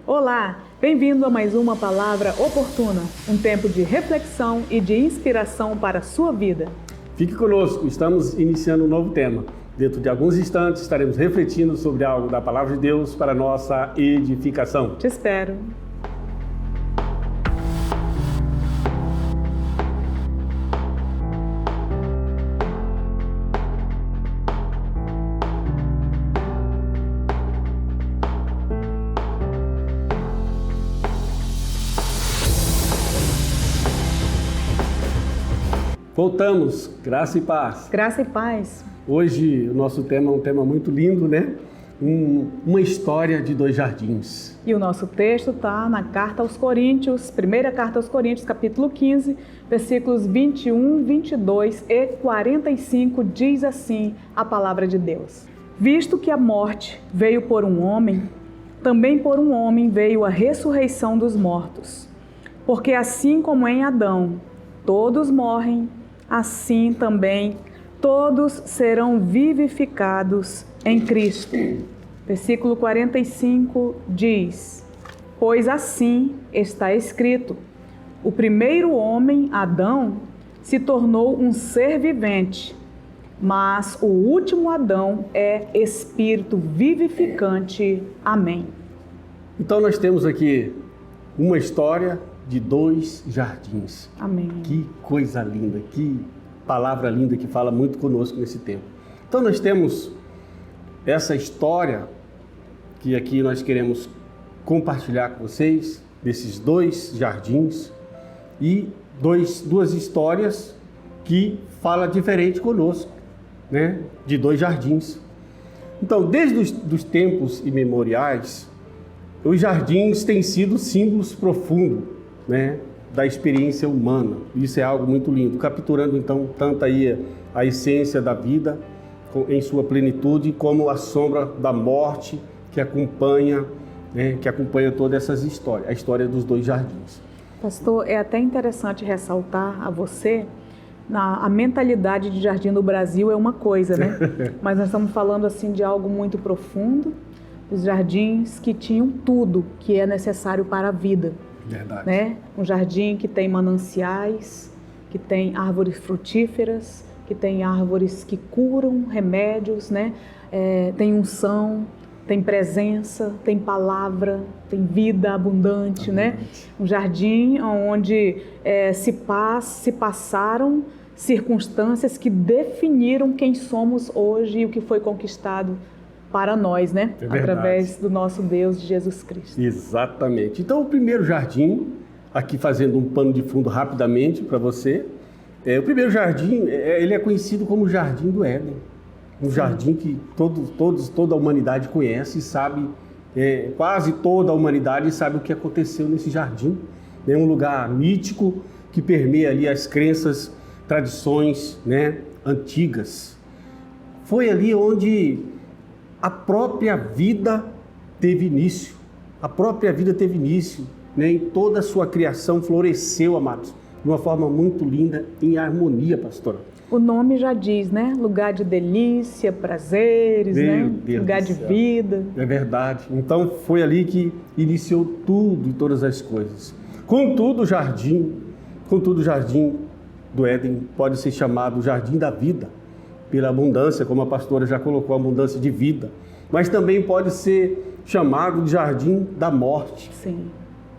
Olá, bem-vindo a mais uma Palavra Oportuna, um tempo de reflexão e de inspiração para a sua vida. Fique conosco, estamos iniciando um novo tema. Dentro de alguns instantes estaremos refletindo sobre algo da Palavra de Deus para a nossa edificação. Te espero. Voltamos, graça e paz. Graça e paz. Hoje o nosso tema é um tema muito lindo, né? Uma história de dois jardins. E o nosso texto está na Carta aos Coríntios, primeira Carta aos Coríntios, capítulo 15, versículos 21, 22 e 45, diz assim a palavra de Deus. Visto que a morte veio por um homem, também por um homem veio a ressurreição dos mortos. Porque assim como em Adão todos morrem, assim também todos serão vivificados em Cristo. Versículo 45 diz: Pois assim está escrito, o primeiro homem, Adão, se tornou um ser vivente, mas o último Adão é espírito vivificante. Amém. Então nós temos aqui uma história de dois jardins. Amém. Que coisa linda, que palavra linda que fala muito conosco nesse tempo. Então nós temos essa história que aqui nós queremos compartilhar com vocês, desses dois jardins e duas histórias que falam diferente conosco, né? De dois jardins. Então, desde os tempos imemoriais, os jardins têm sido símbolos profundos, né, da experiência humana. Isso é algo muito lindo, capturando então tanto aí a essência da vida em sua plenitude, como a sombra da morte que acompanha, né, todas essas histórias, a história dos dois jardins. Pastor, é até interessante ressaltar a você, a mentalidade de jardim do Brasil é uma coisa, né? Mas nós estamos falando assim de algo muito profundo, os jardins que tinham tudo que é necessário para a vida. Verdade. Né? Um jardim que tem mananciais, que tem árvores frutíferas, que tem árvores que curam, remédios, né? Tem unção, tem presença, tem palavra, tem vida abundante, né? Um jardim onde se passaram circunstâncias que definiram quem somos hoje e o que foi conquistado para nós, né? Através do nosso Deus, Jesus Cristo. Exatamente. Então, o primeiro jardim, aqui fazendo um pano de fundo rapidamente para você, o primeiro jardim, ele é conhecido como o Jardim do Éden. Um jardim que toda a humanidade conhece e sabe, quase toda a humanidade sabe o que aconteceu nesse jardim. É um lugar mítico que permeia ali as crenças, tradições, né, antigas. Foi ali onde a própria vida teve início. A própria vida teve início, né? Em toda a sua criação floresceu, amados, de uma forma muito linda, em harmonia, pastora. O nome já diz, né? Lugar de delícia, prazeres, né? Lugar de vida. É verdade. Então foi ali que iniciou tudo e todas as coisas. Contudo, o jardim do Éden pode ser chamado Jardim da Vida, pela abundância, como a pastora já colocou, abundância de vida. Mas também pode ser chamado de Jardim da Morte. Sim.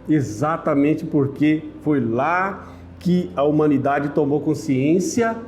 Exatamente porque foi lá que a humanidade tomou consciência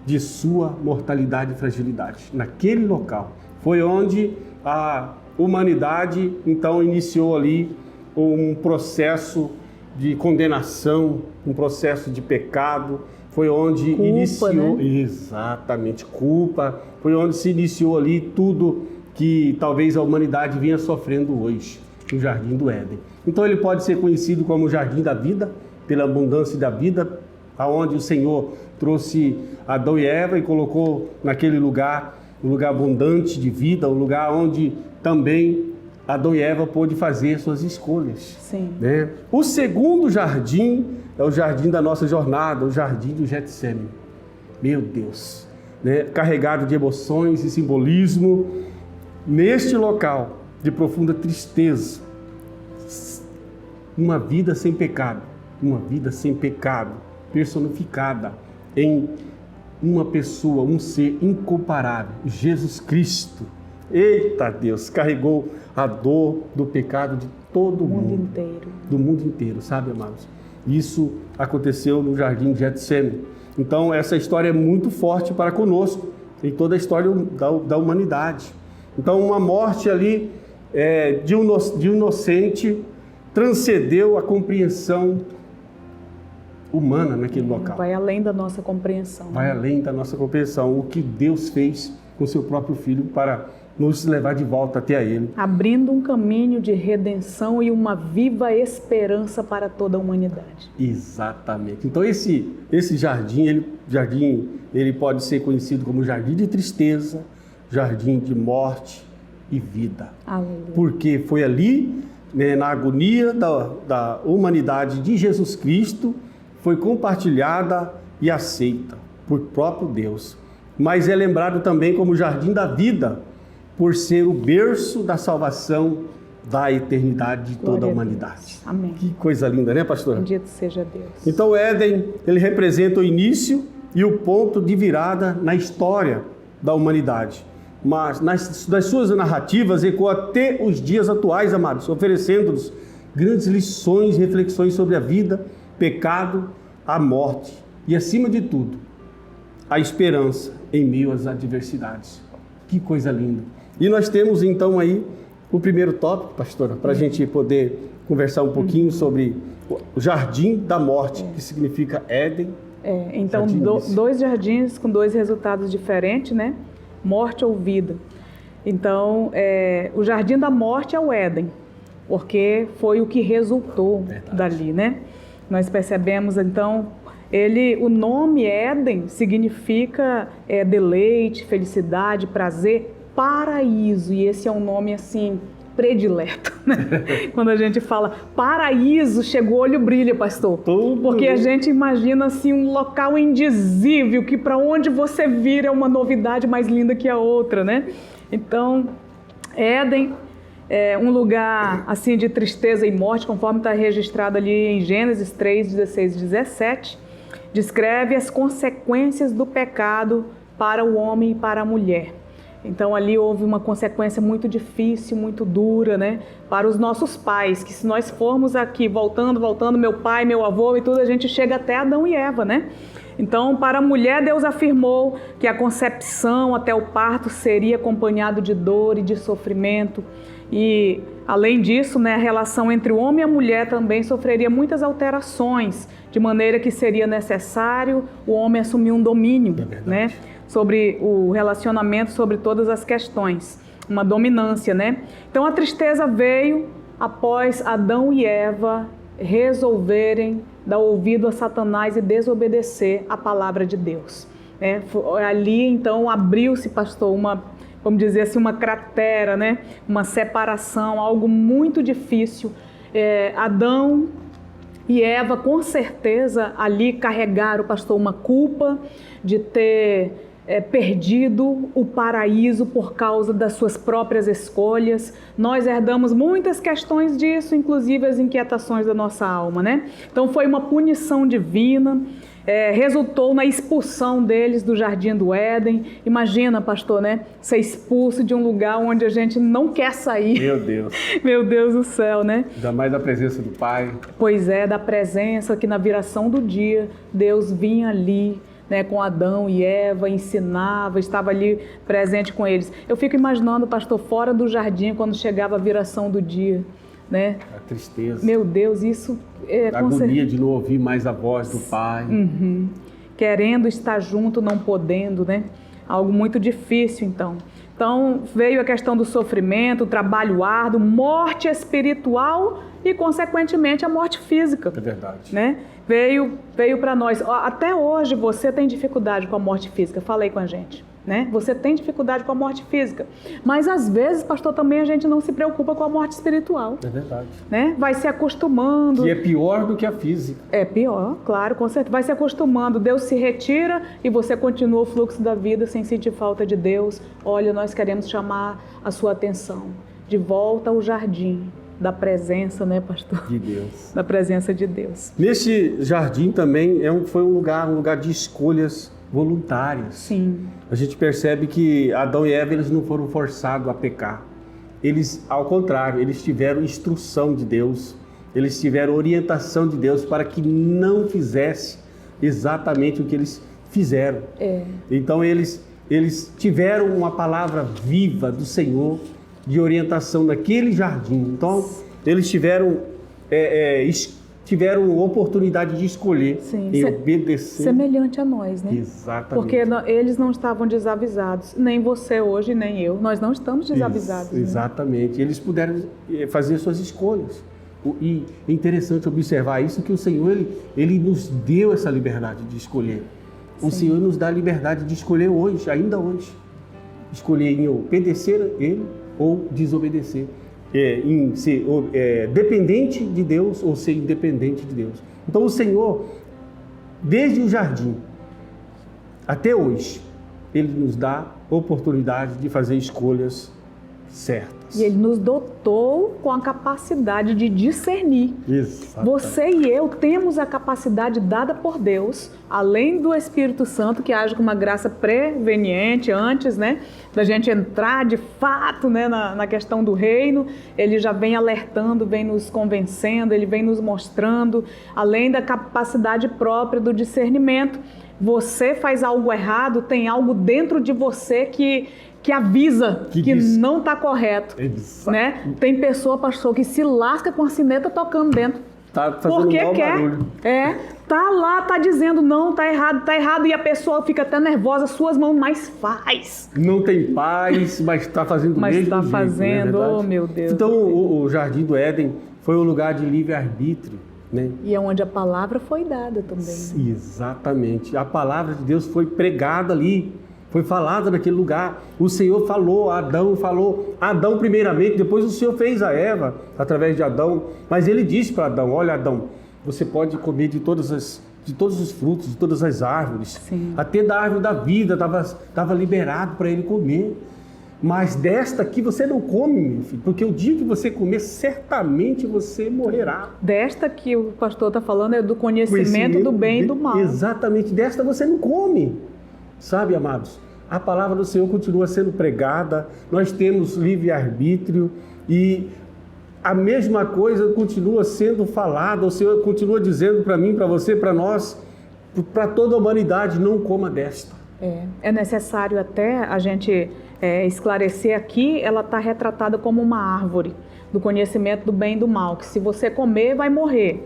de sua mortalidade e fragilidade. Naquele local foi onde a humanidade então iniciou ali um processo de condenação, um processo de pecado. Foi onde iniciou, né? Exatamente, culpa. Foi onde se iniciou ali tudo que talvez a humanidade vinha sofrendo hoje, no Jardim do Éden. Então ele pode ser conhecido como o Jardim da Vida, pela abundância da vida, aonde o Senhor trouxe Adão e Eva e colocou naquele lugar, um lugar abundante de vida, um lugar onde também Adão e Eva pôde fazer suas escolhas. Sim. Né? O segundo jardim é o jardim da nossa jornada, o jardim do Getsêmani. Meu Deus, né? Carregado de emoções e simbolismo. Neste local de profunda tristeza. Uma vida sem pecado, personificada em uma pessoa, um ser incomparável, Jesus Cristo. Eita Deus, carregou a dor do pecado de todo mundo inteiro. Do mundo inteiro, sabe, amados? Isso aconteceu no jardim de Getsemane. Então, essa história é muito forte para conosco, em toda a história da humanidade. Então, uma morte ali de um inocente transcendeu a compreensão humana naquele local. Vai além da nossa compreensão. Vai além da nossa compreensão. O que Deus fez com seu próprio Filho para nos levar de volta até a Ele. Abrindo um caminho de redenção e uma viva esperança para toda a humanidade. Exatamente. Então esse jardim, ele pode ser conhecido como jardim de tristeza, jardim de morte e vida. Aleluia. Porque foi ali, né, na agonia da humanidade de Jesus Cristo, foi compartilhada e aceita por próprio Deus. Mas é lembrado também como jardim da vida, por ser o berço da salvação da eternidade de toda a humanidade. Amém. Que coisa linda, né, pastora? Bendito seja Deus. Então o Éden, ele representa o início e o ponto de virada na história da humanidade. Mas nas suas narrativas ecoa até os dias atuais, amados, oferecendo-nos grandes lições e reflexões sobre a vida, pecado, a morte e, acima de tudo, a esperança em meio às adversidades. Que coisa linda! E nós temos então aí o primeiro tópico, pastora, para a gente poder conversar um pouquinho sobre o jardim da morte, que significa Éden. Então dois jardins com dois resultados diferentes, né? Morte ou vida. Então, o jardim da morte é o Éden, porque foi o que resultou dali, né? Nós percebemos então, o nome Éden significa deleite, felicidade, prazer, paraíso, e esse é um nome assim predileto, né? Quando a gente fala paraíso, chegou, olho brilha, pastor. Porque a gente imagina assim um local indizível, que para onde você vir é uma novidade mais linda que a outra, né? Então, Éden é um lugar assim de tristeza e morte, conforme está registrado ali em Gênesis 3, 16 e 17, descreve as consequências do pecado para o homem e para a mulher. Então ali houve uma consequência muito difícil, muito dura, né? Para os nossos pais, que se nós formos aqui voltando, meu pai, meu avô e tudo, a gente chega até Adão e Eva, né? Então, para a mulher, Deus afirmou que a concepção até o parto seria acompanhado de dor e de sofrimento. E, além disso, né, a relação entre o homem e a mulher também sofreria muitas alterações, de maneira que seria necessário o homem assumir um domínio, né? Sobre o relacionamento, sobre todas as questões, uma dominância, né? Então a tristeza veio após Adão e Eva resolverem dar ouvido a Satanás e desobedecer a palavra de Deus. Ali então abriu-se, pastor, vamos dizer assim, uma cratera, né? Uma separação, algo muito difícil. Adão e Eva com certeza ali carregaram, pastor, uma culpa de ter perdido o paraíso por causa das suas próprias escolhas. Nós herdamos muitas questões disso, inclusive as inquietações da nossa alma, né? Então foi uma punição divina, resultou na expulsão deles do jardim do Éden. Imagina, pastor, né? Ser expulso de um lugar onde a gente não quer sair. Meu Deus. Meu Deus do céu, né? Ainda mais da presença do Pai. Pois é, da presença que na viração do dia Deus vinha ali, né, com Adão e Eva, ensinava, estava ali presente com eles. Eu fico imaginando, pastor, fora do jardim, quando chegava a viração do dia, né? A tristeza. Meu Deus, isso a agonia de não ouvir mais a voz do Pai. Uhum. Querendo estar junto, não podendo, né? Algo muito difícil, então. Então, veio a questão do sofrimento, o trabalho árduo, morte espiritual e, consequentemente, a morte física. É verdade. Né? Veio para nós. Até hoje você tem dificuldade com a morte física. Falei com a gente. Né? Você tem dificuldade com a morte física. Mas às vezes, pastor, também a gente não se preocupa com a morte espiritual. É verdade. Né? Vai se acostumando. Que é pior do que a física. É pior, claro, com certeza. Vai se acostumando. Deus se retira e você continua o fluxo da vida sem sentir falta de Deus. Olha, nós queremos chamar a sua atenção. de volta ao jardim da presença, né, pastor? De Deus. Da presença de Deus. Neste jardim também foi um lugar de escolhas voluntárias. Sim. A gente percebe que Adão e Eva, eles não foram forçados a pecar. Eles, ao contrário, eles tiveram instrução de Deus, eles tiveram orientação de Deus para que não fizesse exatamente o que eles fizeram. Então eles tiveram uma palavra viva do Senhor de orientação naquele jardim. Então eles tiveram oportunidade de escolher e obedecer. Semelhante a nós, né? Exatamente. Porque eles não estavam desavisados, nem você hoje, nem eu. Nós não estamos desavisados. Exatamente. Né? Eles puderam fazer suas escolhas. E é interessante observar isso, que o Senhor, ele nos deu essa liberdade de escolher. O Senhor nos dá a liberdade de escolher hoje, ainda hoje. Escolher em obedecer a Ele ou desobedecer. Em ser dependente de Deus ou ser independente de Deus. Então o Senhor, desde o jardim até hoje, Ele nos dá oportunidade de fazer escolhas certas. E Ele nos dotou com a capacidade de discernir. Exatamente. Você e eu temos a capacidade dada por Deus, além do Espírito Santo, que age com uma graça preveniente antes, né, da gente entrar de fato, né, na questão do reino. Ele já vem alertando, vem nos convencendo, Ele vem nos mostrando, além da capacidade própria do discernimento. Você faz algo errado, tem algo dentro de você que avisa que não está correto, né? Tem pessoa, pastor, que se lasca com a sineta tocando dentro. Tá fazendo porque mau quer. barulho. Tá lá, tá dizendo não, tá errado, e a pessoa fica até nervosa, suas mãos, mas faz. Não tem paz, mas está fazendo mas mesmo tá jeito, fazendo, não é oh meu Deus. Então o Jardim do Éden foi um lugar de livre-arbítrio, né? E é onde a palavra foi dada também. Né? Exatamente. A palavra de Deus foi pregada ali, foi falada naquele lugar. O Senhor falou a Adão primeiramente, depois o Senhor fez a Eva através de Adão. Mas Ele disse para Adão: olha, Adão, você pode comer de todos os frutos, de todas as árvores. Sim. Até da árvore da vida estava liberado para ele comer. Mas desta aqui você não come, meu filho, porque o dia que você comer, certamente você morrerá. Desta que o pastor está falando é do conhecimento do bem e do mal. Exatamente, desta você não come. Sabe, amados, a palavra do Senhor continua sendo pregada, nós temos livre-arbítrio e a mesma coisa continua sendo falada. O Senhor continua dizendo para mim, para você, para nós, para toda a humanidade: não coma desta. É necessário até a gente esclarecer aqui, ela está retratada como uma árvore do conhecimento do bem e do mal, que se você comer, vai morrer.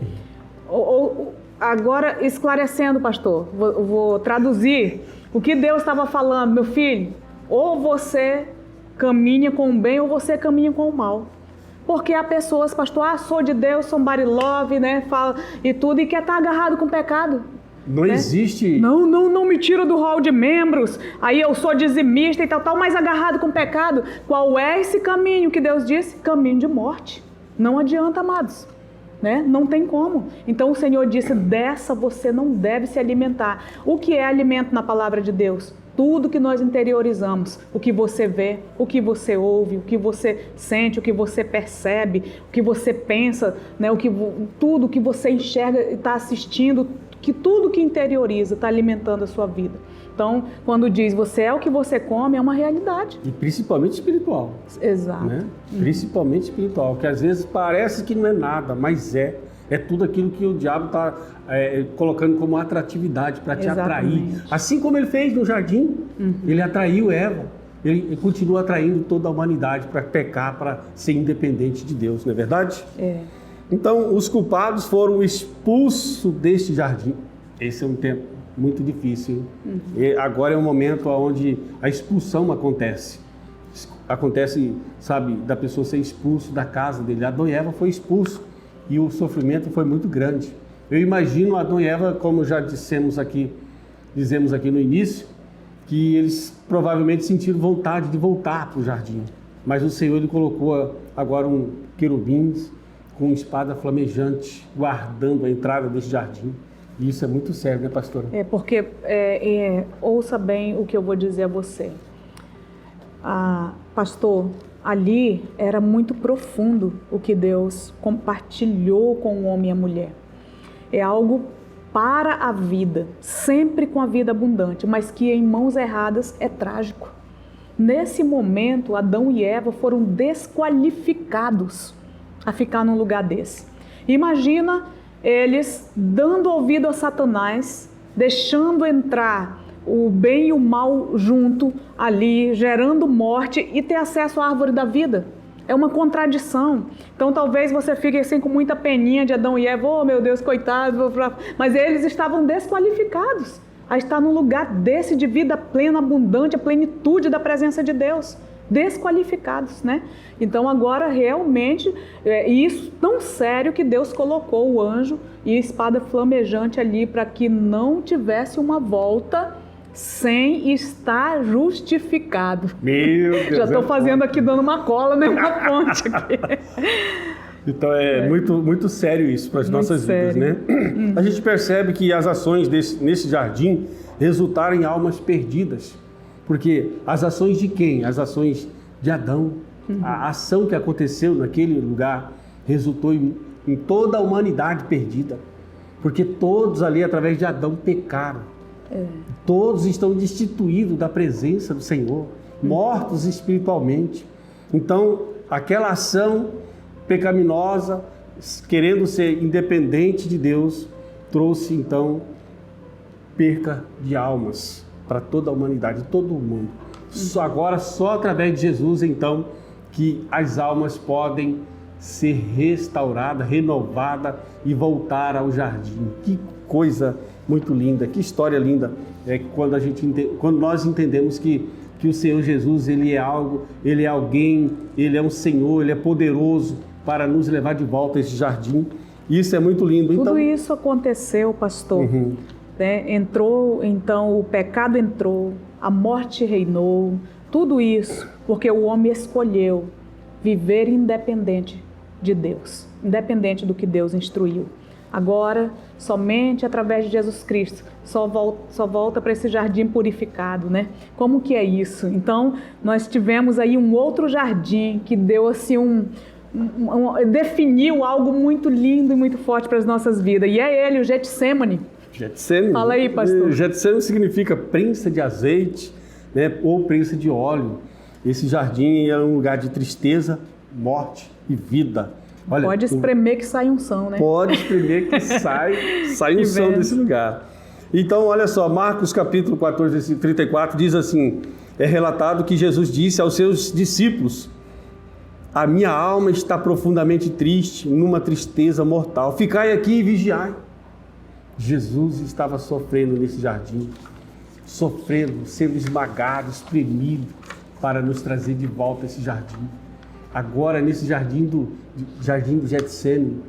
Agora, esclarecendo, pastor, vou traduzir o que Deus estava falando. Meu filho, ou você caminha com o bem ou você caminha com o mal. Porque há pessoas, pastor, sou de Deus, somebody love, né, fala e tudo, e quer estar agarrado com o pecado. Não existe... Não me tira do hall de membros, aí eu sou dizimista e tal, mas agarrado com o pecado. Qual é esse caminho que Deus disse? Caminho de morte. Não adianta, amados. Né? Não tem como. Então o Senhor disse: dessa você não deve se alimentar. O que é alimento na palavra de Deus? Tudo que nós interiorizamos, o que você vê, o que você ouve, o que você sente, o que você percebe, o que você pensa, né? Tudo que você enxerga e está assistindo, que tudo que interioriza está alimentando a sua vida. Então, quando diz você é o que você come, é uma realidade. E principalmente espiritual. Exato. Né? Principalmente espiritual, que às vezes parece que não é nada, mas é tudo aquilo que o diabo está colocando como atratividade para te atrair. Assim como ele fez no jardim, ele atraiu Eva, ele continua atraindo toda a humanidade para pecar, para ser independente de Deus, não é verdade? Então, os culpados foram expulsos deste jardim. Esse é um tempo muito difícil. E agora é um momento onde a expulsão acontece. Acontece, sabe, da pessoa ser expulso da casa dele. Adão e Eva foi expulso e o sofrimento foi muito grande. Eu imagino Adão e Eva, como já dizemos aqui no início, que eles provavelmente sentiram vontade de voltar para o jardim. Mas o Senhor, Ele colocou agora um querubim com espada flamejante, guardando a entrada desse jardim. E isso é muito sério, né, pastora? Porque, ouça bem o que eu vou dizer a você. Pastor, ali era muito profundo o que Deus compartilhou com o homem e a mulher. É algo para a vida, sempre com a vida abundante, mas que em mãos erradas é trágico. Nesse momento, Adão e Eva foram desqualificados a ficar num lugar desse. Imagina eles dando ouvido a Satanás, deixando entrar o bem e o mal junto ali, gerando morte e ter acesso à árvore da vida. É uma contradição. Então talvez você fique assim com muita peninha de Adão e Eva, oh meu Deus, coitado, mas eles estavam desqualificados a estar num lugar desse de vida plena, abundante, a plenitude da presença de Deus. Desqualificados, né? Então agora realmente, isso tão sério que Deus colocou o anjo e a espada flamejante ali para que não tivesse uma volta sem estar justificado. Meu Deus. Já estou fazendo aqui, dando uma cola, né? Uma ponte aqui. Então muito, muito sério isso para as nossas vidas, né? A gente percebe que as ações nesse jardim resultaram em almas perdidas. Porque as ações de quem? As ações de Adão. A ação que aconteceu naquele lugar resultou em toda a humanidade perdida. Porque todos ali, através de Adão, pecaram. Todos estão destituídos da presença do Senhor, mortos espiritualmente. Então, aquela ação pecaminosa, querendo ser independente de Deus, trouxe então perca de almas para toda a humanidade, todo o mundo. Agora, só através de Jesus, então, que as almas podem ser restauradas, renovadas e voltar ao jardim. Que coisa muito linda, que história linda quando nós entendemos que o Senhor Jesus, Ele é algo, Ele é alguém, Ele é um Senhor, Ele é poderoso para nos levar de volta a esse jardim. Isso é muito lindo. Tudo isso aconteceu, pastor. Né? Entrou, então, o pecado entrou, a morte reinou, tudo isso porque o homem escolheu viver independente de Deus, independente do que Deus instruiu. Agora, somente através de Jesus Cristo, só volta para esse jardim purificado, né? Como que é isso? Então, nós tivemos aí um outro jardim que deu assim definiu algo muito lindo e muito forte para as nossas vidas, e é ele, o Getsêmani. Getsêmani. Fala aí, pastor. Getsêmani significa prensa de azeite, né, ou prensa de óleo. Esse jardim é um lugar de tristeza, morte e vida. Olha, pode espremer que sai unção, né? Pode espremer que sai unção desse lugar. Então, olha só, Marcos capítulo 14, versículo 34 diz assim, é relatado que Jesus disse aos seus discípulos: a minha alma está profundamente triste, numa tristeza mortal. Ficai aqui e vigiai. Jesus estava sofrendo nesse jardim, sofrendo, sendo esmagado, espremido, para nos trazer de volta a esse jardim. Agora, nesse jardim do Getsêmani,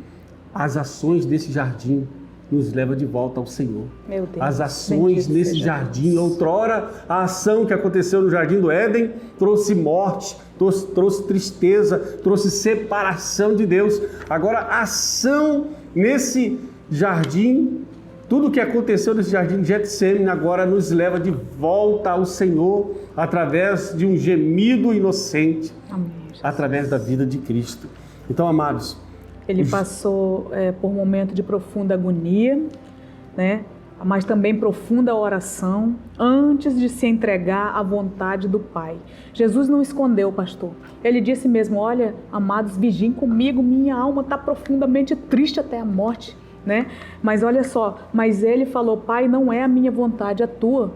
as ações desse jardim nos levam de volta ao Senhor. Meu Deus, as ações nesse jardim, outrora, a ação que aconteceu no jardim do Éden trouxe morte, trouxe tristeza, trouxe separação de Deus. Agora, a ação nesse jardim, tudo que aconteceu nesse jardim de Getsêmani agora nos leva de volta ao Senhor através de um gemido inocente. Amém. Através da vida de Cristo. Então, amados, ele passou por um momento de profunda agonia, né? Mas também profunda oração, antes de se entregar à vontade do Pai. Jesus não escondeu, pastor. Ele disse mesmo, olha, amados, vigiem comigo, minha alma está profundamente triste até a morte, né? Mas olha só, mas ele falou, Pai, não é a minha vontade, a tua.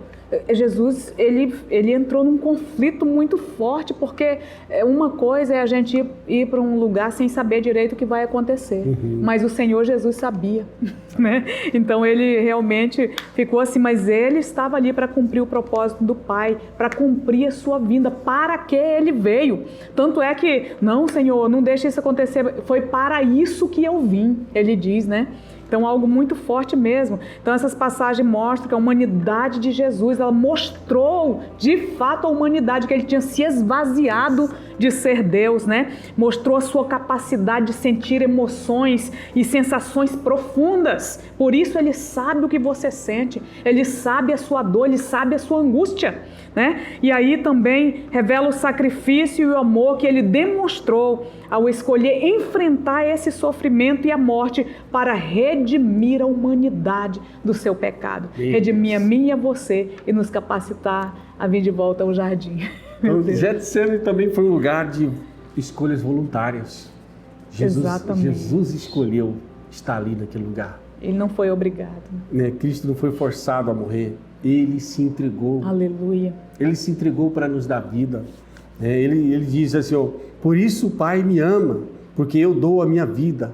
Jesus, ele entrou num conflito muito forte, porque uma coisa é a gente ir para um lugar sem saber direito o que vai acontecer, mas o Senhor Jesus sabia, né? Então ele realmente ficou assim, mas ele estava ali para cumprir o propósito do Pai, para cumprir a sua vinda, para que ele veio. Tanto é que, não, Senhor, não deixe isso acontecer, foi para isso que eu vim, ele diz, né? Então, algo muito forte mesmo. Então, essas passagens mostram que a humanidade de Jesus, ela mostrou, de fato, a humanidade, que ele tinha se esvaziado de ser Deus, né? Mostrou a sua capacidade de sentir emoções e sensações profundas. Por isso ele sabe o que você sente, ele sabe a sua dor, ele sabe a sua angústia, né? E aí também revela o sacrifício e o amor que ele demonstrou ao escolher enfrentar esse sofrimento e a morte para redimir a humanidade do seu pecado. Redimir a mim e a você e nos capacitar a vir de volta ao jardim. Então, Getsemane também foi um lugar de escolhas voluntárias. Jesus escolheu estar ali naquele lugar. Ele não foi obrigado. Cristo não foi forçado a morrer. Ele se entregou. Aleluia. Ele se entregou para nos dar vida. Ele diz assim, por isso o Pai me ama, porque eu dou a minha vida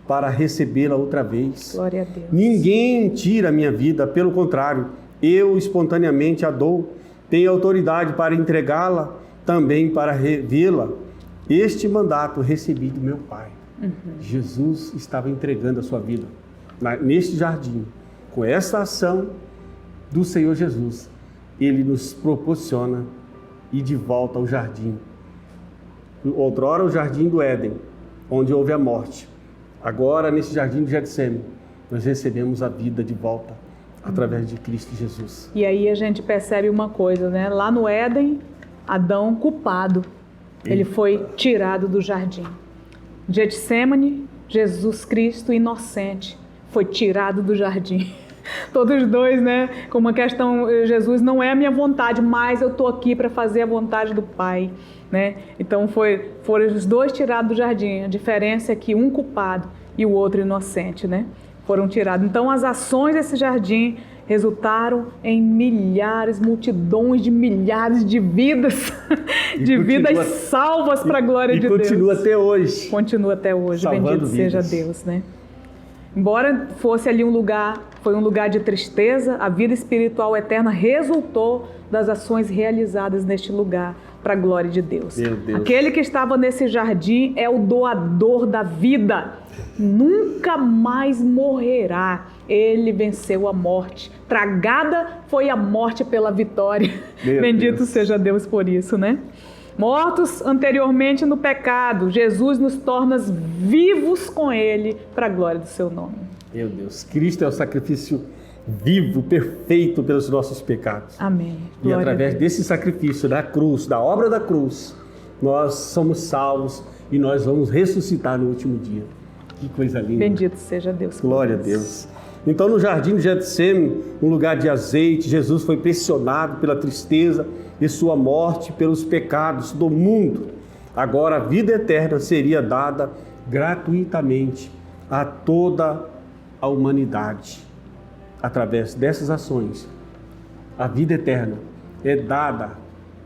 para recebê-la outra vez. Glória a Deus. Ninguém tira a minha vida, pelo contrário, eu espontaneamente a dou. Tenho autoridade para entregá-la, também para revê-la. Este mandato recebi do meu Pai. Jesus estava entregando a sua vida neste jardim. Com essa ação do Senhor Jesus, Ele nos proporciona ir de volta ao jardim. Outrora o jardim do Éden, onde houve a morte. Agora, nesse jardim de Getsemane, nós recebemos a vida de volta através de Cristo Jesus. E aí a gente percebe uma coisa, né? Lá no Éden, Adão culpado, ele foi tirado do jardim. Getsemane, Jesus Cristo inocente, foi tirado do jardim. Todos dois, né? Com uma questão, Jesus, não é a minha vontade, mas eu estou aqui para fazer a vontade do Pai, né? Então foram os dois tirados do jardim. A diferença é que um culpado e o outro inocente, né? Foram tirados. Então as ações desse jardim resultaram em milhares, multidões de milhares de vidas, vidas salvas para a glória de Deus. E continua até hoje. Continua até hoje, bendito seja Deus, né? Embora fosse ali foi um lugar de tristeza, a vida espiritual eterna resultou das ações realizadas neste lugar para a glória de Deus. Meu Deus. Aquele que estava nesse jardim é o doador da vida. Nunca mais morrerá. Ele venceu a morte. Tragada foi a morte pela vitória. Bendito seja Deus por isso, né? Mortos anteriormente no pecado, Jesus nos torna vivos com Ele para a glória do seu nome. Meu Deus, Cristo é o sacrifício vivo, perfeito pelos nossos pecados. Amém. E através desse sacrifício da cruz, da obra da cruz, nós somos salvos e nós vamos ressuscitar no último dia. Que coisa linda. Bendito seja Deus. Glória a Deus. Então, no jardim de Getsemane, um lugar de azeite, Jesus foi pressionado pela tristeza e sua morte pelos pecados do mundo. Agora a vida eterna seria dada gratuitamente a toda a humanidade. Através dessas ações, a vida eterna é dada,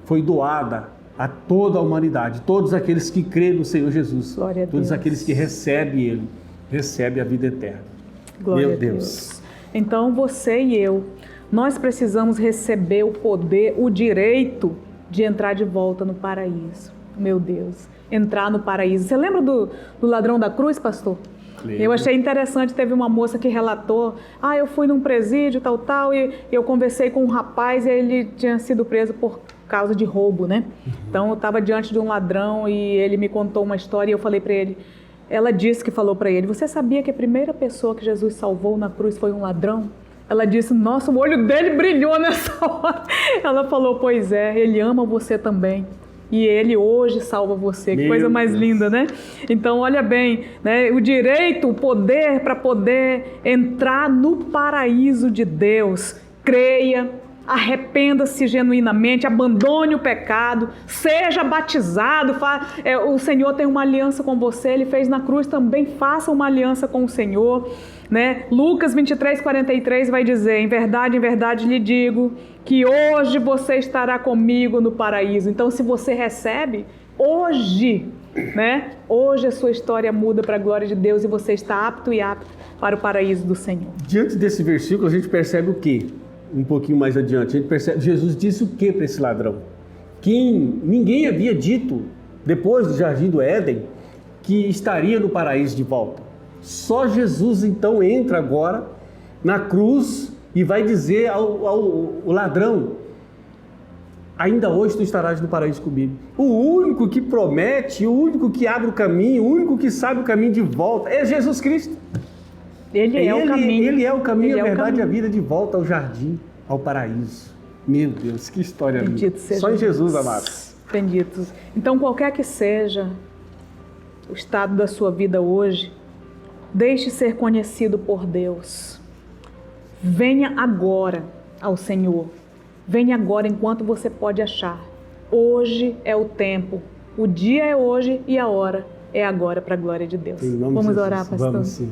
foi doada a toda a humanidade, todos aqueles que creem no Senhor Jesus, glória a Deus. Todos aqueles que recebem Ele, recebem a vida eterna. Glória Meu a Deus. Então você e eu, nós precisamos receber o poder, o direito de entrar de volta no paraíso. Meu Deus, entrar no paraíso. Você lembra do ladrão da cruz, pastor? Lembro. Eu achei interessante, teve uma moça que relatou, eu fui num presídio, tal, e eu conversei com um rapaz e ele tinha sido preso por causa de roubo, né? Então eu estava diante de um ladrão e ele me contou uma história e eu falei para ele, ela disse que falou para ele, você sabia que a primeira pessoa que Jesus salvou na cruz foi um ladrão? Ela disse, nossa, o olho dele brilhou nessa hora. Ela falou, pois é, ele ama você também. E ele hoje salva você. Que coisa mais linda, né? Então, olha bem, né? O direito, o poder para poder entrar no paraíso de Deus. Creia, arrependa-se genuinamente, abandone o pecado, seja batizado. O Senhor tem uma aliança com você, Ele fez na cruz, também faça uma aliança com o Senhor. Né? Lucas 23:43 vai dizer, em verdade lhe digo, que hoje você estará comigo no paraíso. Então, se você recebe, hoje, né? Hoje a sua história muda para a glória de Deus e você está apto e apto para o paraíso do Senhor. Diante desse versículo, a gente percebe o quê? Um pouquinho mais adiante, a gente percebe, Jesus disse o que para esse ladrão? Ninguém havia dito, depois do Jardim do Éden, que estaria no paraíso de volta. Só Jesus então entra agora na cruz e vai dizer ao ladrão, ainda hoje tu estarás no paraíso comigo. O único que promete, o único que abre o caminho, o único que sabe o caminho de volta é Jesus Cristo. Ele é o caminho. Ele é o caminho, Ele a é o verdade e a caminho. vida de volta ao jardim, ao paraíso. Meu Deus, que história linda. Bendito seja Só em Jesus, Deus. amados. Benditos. Então, qualquer que seja o estado da sua vida hoje, deixe ser conhecido por Deus. Venha agora ao Senhor. Venha agora enquanto você pode achar. Hoje é o tempo. O dia é hoje e a hora é agora, para a glória de Deus. Em nome de Vamos Jesus. orar, pastor? Vamos sim.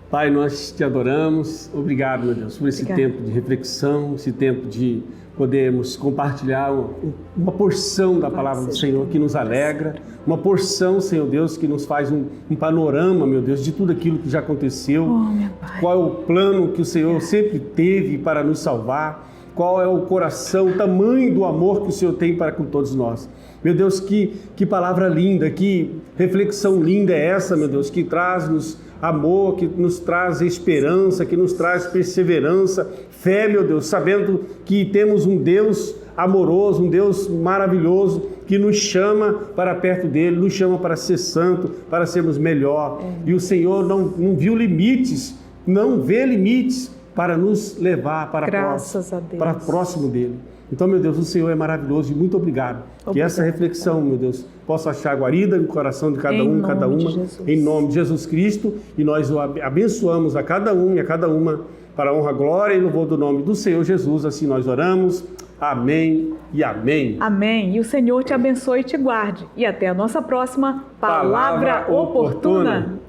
Pai, nós te adoramos. Obrigado, meu Deus, por esse Obrigada. tempo de reflexão, esse tempo de podermos compartilhar uma porção da palavra do Senhor que nos alegra, uma porção, Senhor Deus, que nos faz um panorama, meu Deus, de tudo aquilo que já aconteceu, meu Pai. qual é o plano que o Senhor sempre teve para nos salvar, qual é o coração, o tamanho do amor que o Senhor tem para com todos nós. Meu Deus, que palavra linda, que reflexão linda é essa, meu Deus, que traz-nos amor, que nos traz esperança, que nos traz perseverança, fé, meu Deus, sabendo que temos um Deus amoroso, um Deus maravilhoso, que nos chama para perto dele, nos chama para ser santo, para sermos melhor. E o Senhor não viu limites, não vê limites para nos levar para próximo dele. Então, meu Deus, o Senhor é maravilhoso e muito obrigado. Que essa reflexão, meu Deus, possa achar guarida no coração de cada um, cada uma, em nome de Jesus Cristo. E nós o abençoamos a cada um e a cada uma para a honra, glória e louvor do nome do Senhor Jesus. Assim nós oramos. Amém e amém. Amém. E o Senhor te abençoe e te guarde. E até a nossa próxima Palavra Oportuna.